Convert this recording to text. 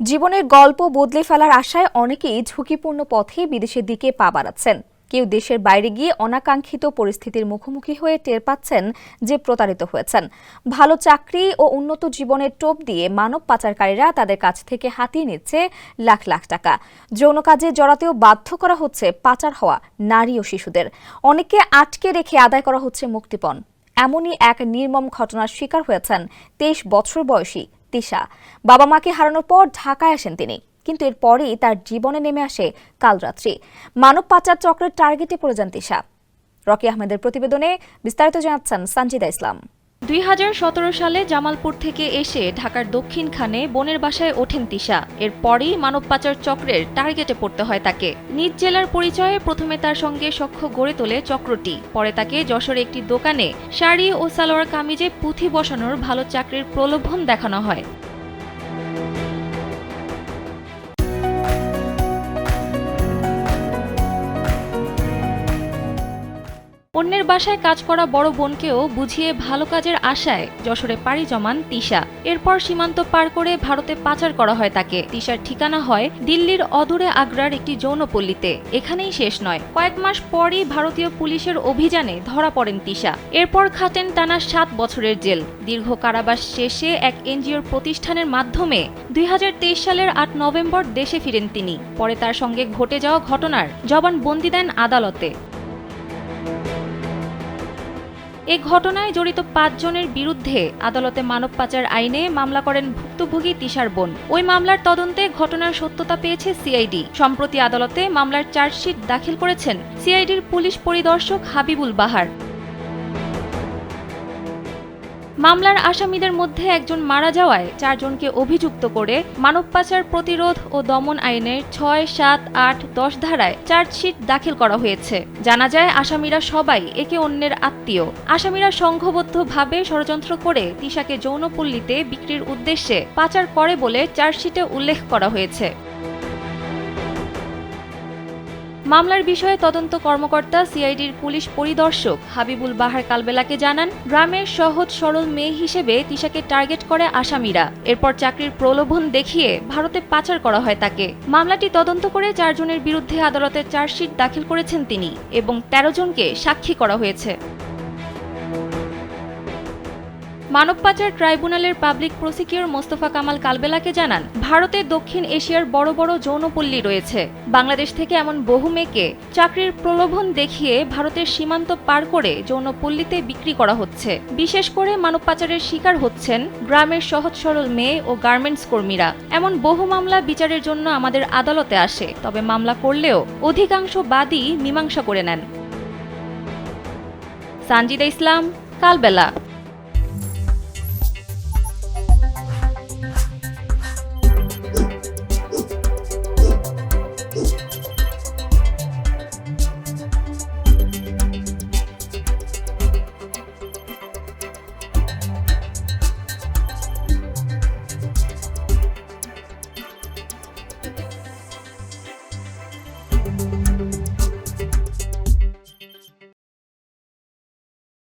জীবনের গল্প বদলে ফেলার আশায় অনেকেই ঝুঁকিপূর্ণ পথে বিদেশের দিকে পা বাড়াচ্ছেন। কেউ দেশের বাইরে গিয়ে অনাকাঙ্ক্ষিত পরিস্থিতির মুখোমুখি হয়ে টের পাচ্ছেন যে প্রতারিত হয়েছেন। ভালো চাকরি ও উন্নত জীবনের টোপ দিয়ে মানব পাচারকারীরা তাদের কাছ থেকে হাতিয়ে নিচ্ছে লাখ লাখ টাকা। যৌন কাজে জড়াতেও বাধ্য করা হচ্ছে পাচার হওয়া নারী ও শিশুদের। অনেককে আটকে রেখে আদায় করা হচ্ছে মুক্তিপণ। এমনই এক নির্মম ঘটনার শিকার হয়েছেন 23 বছর বয়সী তিশা। বাবা মাকে হারানোর পর ঢাকায় আসেন তিনি, কিন্তু এরপরই তার জীবনে নেমে আসে কালরাত্রি। মানব পাচার চক্রের টার্গেটে পড়ে যান তিশা। রকি আহমেদের প্রতিবেদনে বিস্তারিত জানাচ্ছেন সঞ্জিদা ইসলাম। 2017 সালে জামালপুর থেকে এসে ঢাকার দক্ষিণখানে বোনের বাসায় ওঠেন তিশা। এরপরই মানব পাচার চক্রের টার্গেটে পড়তে হয় তাকে। নিজ জেলার পরিচয়ে প্রথমে তার সঙ্গে সখ্য গড়ে তোলে চক্রটি। পরে তাকে যশোরে একটি দোকানে শাড়ি ও সালোয়ার কামিজে পুঁথি বসানোর ভালো চাকরির প্রলোভন দেখানো হয়। অন্যের বাসায় কাজ করা বড় বোনকেও বুঝিয়ে ভালো কাজের আশায় যশোরে পাড়ি জমান তিশা। এরপর সীমান্ত পার করে ভারতে পাচার করা হয় তাকে। তিশার ঠিকানা হয় দিল্লির অদূরে আগ্রার একটি যৌনপল্লীতে। এখানেই শেষ নয়, কয়েক মাস পরই ভারতীয় পুলিশের অভিযানে ধরা পড়েন তিশা। এরপর খাটেন টানা 7 বছরের জেল। দীর্ঘ কারাবাস শেষে এক এনজিওর প্রতিষ্ঠানের মাধ্যমে 2023 সালের 8 নভেম্বর দেশে ফিরেন তিনি। পরে তার সঙ্গে ঘটে যাওয়া ঘটনার জবানবন্দি দেন আদালতে। এ ঘটনায় জড়িত 5 জনের বিরুদ্ধে আদালতে মানব পাচার আইনে মামলা করেন ভুক্তভোগী তিশার বোন। ওই মামলার তদন্তে ঘটনার সত্যতা পেয়েছে সিআইডি। সম্প্রতি আদালতে মামলার চার্জশিট দাখিল করেছেন সিআইডির পুলিশ পরিদর্শক হাবিবুল বাহার। মামলার আসামিদের মধ্যে একজন মারা যাওয়ায় 4 জনকে অভিযুক্ত করে মানব পাচার প্রতিরোধ ও দমন আইনের 6, 7, 8, 10 ধারায় চার্জশিট দাখিল করা হয়েছে। জানা যায় আসামিরা সবাই একে অন্যের আত্মীয়। আসামিরা সংঘবদ্ধভাবে ষড়যন্ত্র করে তিশাকে যৌনপল্লীতে বিক্রির উদ্দেশ্যে পাচার করে বলে চার্জশিটে উল্লেখ করা হয়েছে। মামলার বিষয়ে তদন্ত কর্মকর্তা সিআইডির পুলিশ পরিদর্শক হাবিবুল বাহার কালবেলাকে জানান, গ্রামের সহজ সরল মেয়ে হিসেবে তিশাকে টার্গেট করে আসামিরা। এরপর চাকরির প্রলোভন দেখিয়ে ভারতে পাচার করা হয় তাকে। মামলাটি তদন্ত করে 4 জনের বিরুদ্ধে আদালতে চার্জশিট দাখিল করেছেন তিনি এবং 13 জনকে সাক্ষী করা হয়েছে। মানব পাচার ট্রাইব্যুনালের পাবলিক প্রসিকিউটর মোস্তফা কামাল কালবেলাকে জানান, ভারতে দক্ষিণ এশিয়ার বড় বড় যৌনপল্লী রয়েছে। বাংলাদেশ থেকে এমন বহু মেয়েকে চাকরির প্রলোভন দেখিয়ে ভারতের সীমান্ত পার করে যৌনপল্লীতে বিক্রি করা হচ্ছে। বিশেষ করে মানব পাচারের শিকার হচ্ছেন গ্রামের সহজ সরল মেয়ে ও গার্মেন্টস কর্মীরা। এমন বহু মামলা বিচারের জন্য আমাদের আদালতে আসে, তবে মামলা করলেও অধিকাংশ বাদী মীমাংসা করে নেন। সঞ্জিদা ইসলাম, কালবেলা।